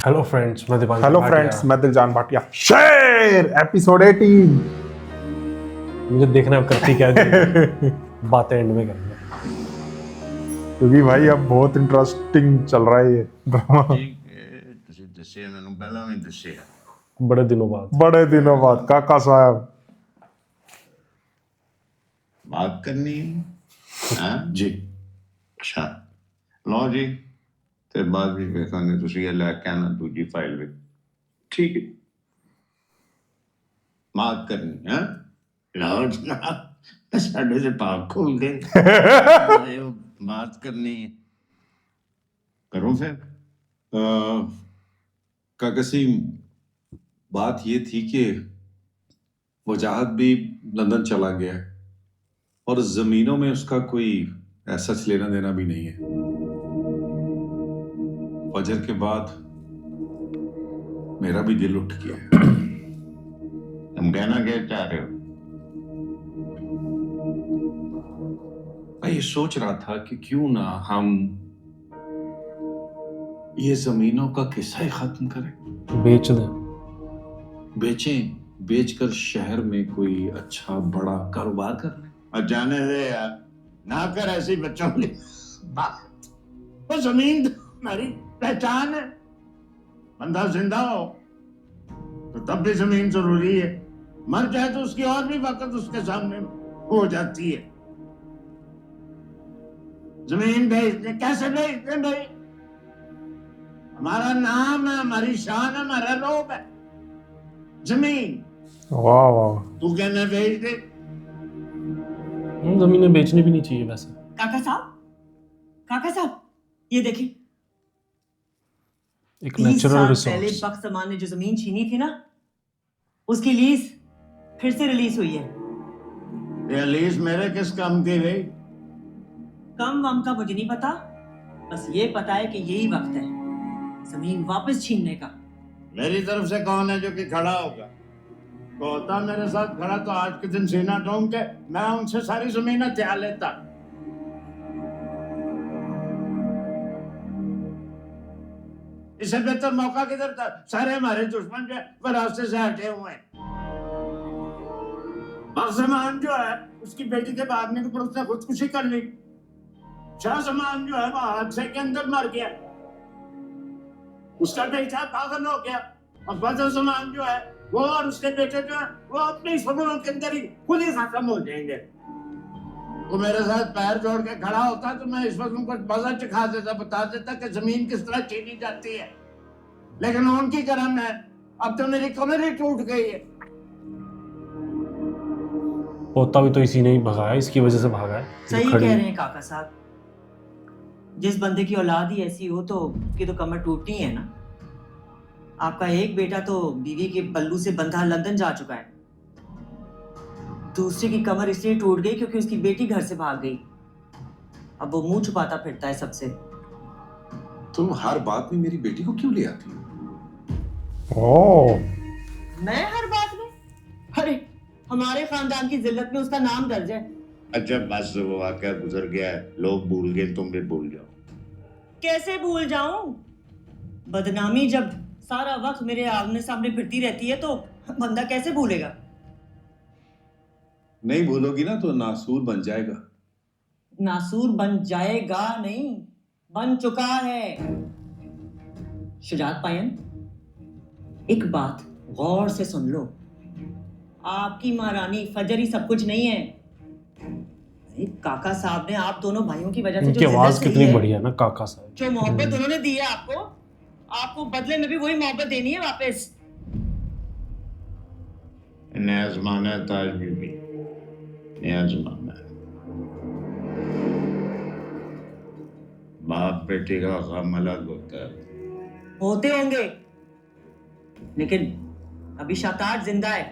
Hello friends, मैं Dipankar hello Bhatia. Friends, मैं दिलजान भाटिया। शेर एपिसोड 18। मुझे देखना है करती क्या है। बातें एंड में करेंगे क्योंकि भाई अब बहुत इंटरेस्टिंग चल रहा है ये ड्रामा। ਤੁਸੀਂ ਦੱਸਿਆ ਮੈਨੂੰ ਪਹਿਲਾਂ ਵੀ ਦੱਸਿਆ बड़े दिनों बाद। बड़े दिनों बाद काका साहब। बात करनी है हाँ जी अच्छा ਲਓ ਜੀ ਤੇ ਬਾਅਦ ਵਿੱਚ ਵੇਖਾਂਗੇ ਤੁਸੀਂ ਇਹ ਲੈ ਕੇ ਆਣਾ ਦੂਜੀ ਫਾਈਲ ਵਿੱਚ ਠੀਕ ਹੈ ਬਾਤ ਕਰਨੀ ਹੈ ਲਓ ਜਨਾਬ ਸਾਡੇ ਦੇ ਪਾਪ ਖੋਲ ਦੇ बात करनी है करो फिर काका सिंह, बात ये थी कि वजाहत भी लंदन चला गया है और जमीनों में उसका कोई ऐसा लेना देना भी नहीं है। फजर के बाद मेरा भी दिल उठ गया है। तुम कहना क्या चाह रहे हो मैं ये सोच रहा था कि क्यों ना हम ये जमीनों का किस्सा ही खत्म करें, बेच दे। बेचें, बेचकर शहर में कोई अच्छा बड़ा कारोबार कर लें। और जाने दे यार ना कर ऐसी बच्चों की बात वो जमीन तो हमारी पहचान है बंदा जिंदा हो तो तब भी जमीन जरूरी है मर जाए तो उसकी और भी वक्त उसके सामने हो जाती है जमीन भेज दे कैसे भेज दे भाई हमारा नाम है हमारी शान है हमारा रोब है जमीन वाह वाह। तू कहना भेज दे जमीनें बेचनी भी नहीं चाहिए वैसे। काका साहब ये देखें एक 30 नेचुरल साल पहले रिसोर्स। बख्त अमान ने जो जमीन छीनी थी ना उसकी लीज फिर से रिलीज हुई है। ये लीज मेरे किस काम की भाई कम वम का मुझे नहीं पता, बस ये पता है कि यही वक्त है जमीन वापस छीनने का। मेरी तरफ से कौन है जो कि खड़ा होगा तो होता मेरे साथ खड़ा तो आज के दिन सीना ठोंक के मैं उनसे सारी जमीन हथिया लेता इससे बेहतर मौका किधर था सारे हमारे दुश्मन जो है वो रास्ते से हटे हुए हैं बाज़मान जो है उसकी बेटी के भागने के पर उसने खुदकुशी कर ली शाह जमान जो है वो हादसे के अंदर मर गया उसका बेटा पागल हो गया और बदर जमान जो है वो और उसके बेटे जो है वो अपनी सबरों के अंदर ही खुद ही खत्म हो जाएंगे वो मेरे साथ पैर जोड़ के खड़ा होता तो मैं इस वक्त उनको मजा चखा देता बता देता कि जमीन किस तरह छीनी जाती है लेकिन उनकी करम है अब तो मेरी कमर ही टूट गई है पोता भी तो इसी ने ही भगाया, इसकी वजह से भागा है। सही जो कह खड़ी- रहे हैं काका साहब, जिस बंदे की औलाद ही ऐसी हो तो उसकी तो कमर टूटनी है ना। आपका एक बेटा तो बीवी के पल्लू से बंधा लंदन जा चुका है, दूसरे की कमर इसलिए टूट गई क्योंकि उसकी बेटी घर से भाग गई। अब वो मुंह छुपाता फिरता है सबसे। तुम हर बात में मेरी बेटी को क्यों ले आती हो? ओह मैं हर बात में, अरे हमारे खानदान की जिल्लत में उसका नाम दर्ज है। अच्छा बस वो वाकया गुजर गया है लोग भूल गए तुम भी भूल जाओ कैसे भूल जाऊं? बदनामी जब सारा वक्त मेरे आमने सामने फिरती रहती है तो बंदा कैसे भूलेगा? नहीं भूलोगी ना तो नासूर बन जाएगा। नासूर बन जाएगा नहीं, बन चुका है। शुजात पायन, एक बात गौर से सुन लो, आपकी महारानी फजर ही सब कुछ नहीं है। अरे काका साहब ने आप दोनों भाइयों की वजह से उनकी जो आवाज जिद्दत कितनी की है, बढ़िया है ना काका साहब। जो मोहब्बत उन्होंने दी है आपको, आपको बदले में भी वही मोहब्बत देनी है वापस। नया जमाना है ताज बीबी नया जमाना है बाप बेटे का गम अलग होता है होते होंगे लेकिन अभी शताज जिंदा है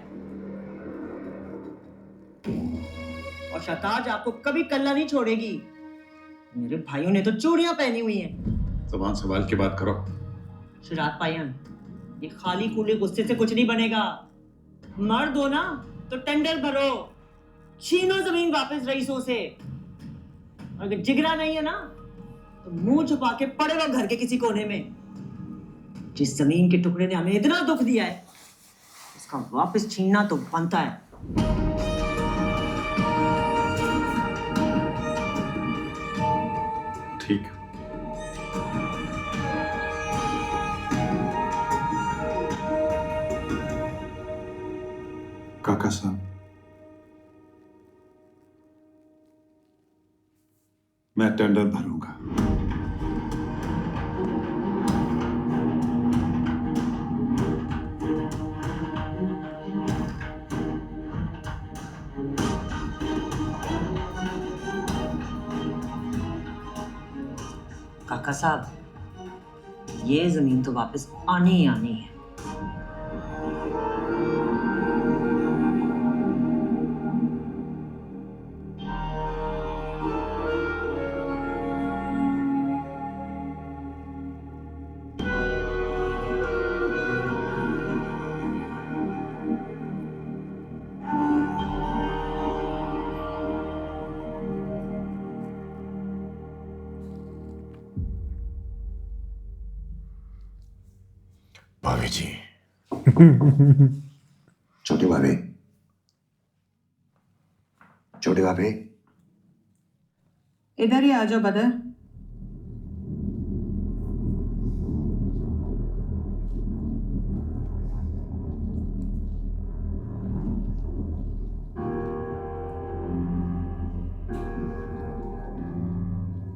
और शताज आपको कभी कल्ला नहीं छोड़ेगी। मेरे भाइयों ने तो चूड़ियां पहनी हुई हैं। ज़बान संभाल के बात करो। शुजात पायन, ये खाली खुले गुस्से से कुछ नहीं बनेगा। मर्द हो ना तो टेंडर भरो, छीनो जमीन वापस रईसों से। अगर जिगरा नहीं है ना तो मुंह छुपा के पड़े रहो घर के किसी कोने में। जिस जमीन के टुकड़े ने हमें इतना दुख दिया है उसका वापस छीनना तो बनता है। ठीक। काका साहब, मैं टेंडर भरूंगा। काका साहब, ये जमीन तो वापस आनी ही आनी है। भाभी जी। छोटी भाभी, छोटी भाभी, इधर ही आ जाओ बदर।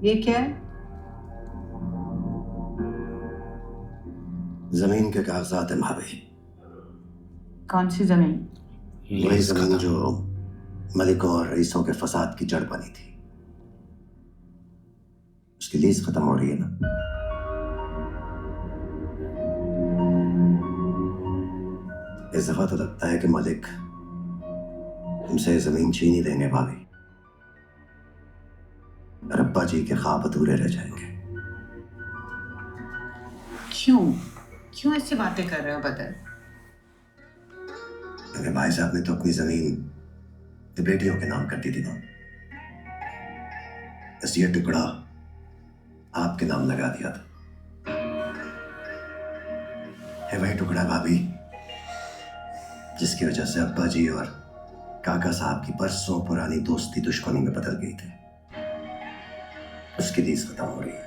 ये क्या है? जमीन के कागजात है भाभी। कौन सी जमीन? वही जमीन जो मलिकों और रईसों के फसाद की जड़ बनी थी, उसकी लीज खत्म हो रही है ना। इस दफा तो लगता है कि मलिक हमसे जमीन छीन ही देंगे भाभी। रब्बा जी के ख्वाब अधूरे रह जाएंगे। क्यों ऐसी बातें कर रहे हो बदर? मेरे भाई साहब ने तो अपनी जमीन बेटियों के नाम कर दी थी ना, बस ये टुकड़ा आपके नाम लगा दिया था। है वही टुकड़ा भाभी जिसकी वजह से अब्बा जी और काका साहब की बरसों पुरानी दोस्ती दुश्मनी में बदल गई थी। उसकी लीज खत्म हो रही है।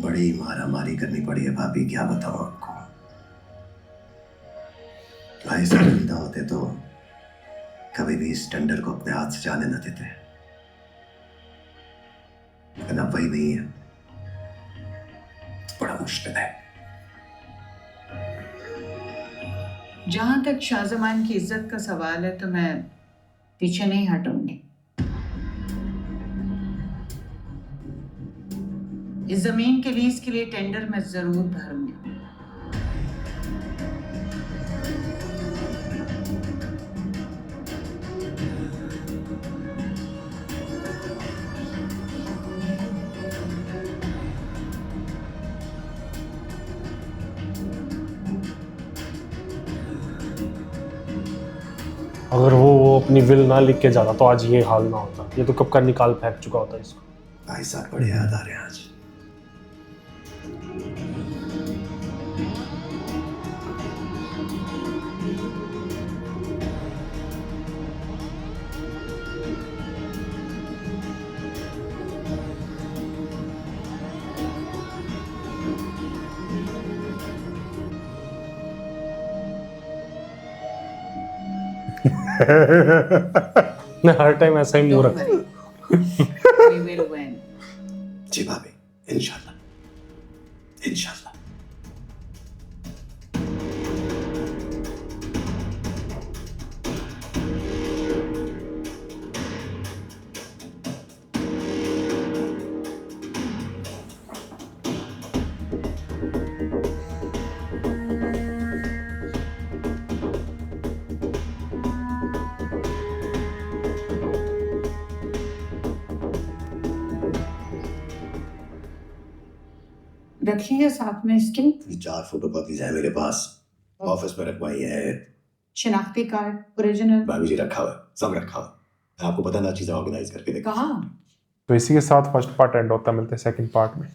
बड़ी मारा मारी करनी पड़ी है भाभी, क्या बताऊं आपको। भाई साहब जिंदा होते तो कभी भी इस टेंडर को अपने हाथ से जाने न देते, लेकिन अब वही नहीं है। बड़ा मुश्किल है। जहां तक शाहजमान की इज्जत का सवाल है तो मैं पीछे नहीं हटूंगी। इस जमीन के लीज के लिए टेंडर मैं जरूर भरूंगी। अगर वो अपनी विल ना लिख के जाता तो आज ये हाल ना होता। ये तो कब का निकाल फेंक चुका होता इसको। भाई साहब बड़े याद आ रहे हैं आज। हर टाइम ऐसा ही मुंह Don't रखता। worry. We will win. जी भाभी, इंशाल्लाह इंशाल्लाह। रखिए साथ में इसके ये 4 फोटोकॉपीज है मेरे पास, ऑफिस में रखवाई है। शिनाख्ती कार्ड ओरिजिनल। भाभी जी रखा हुआ है, सब रखा हुआ है। आपको पता ना चीजें ऑर्गेनाइज करके देखा। कहाँ? तो इसी के साथ फर्स्ट पार्ट एंड होता है, मिलते हैं सेकंड पार्ट में।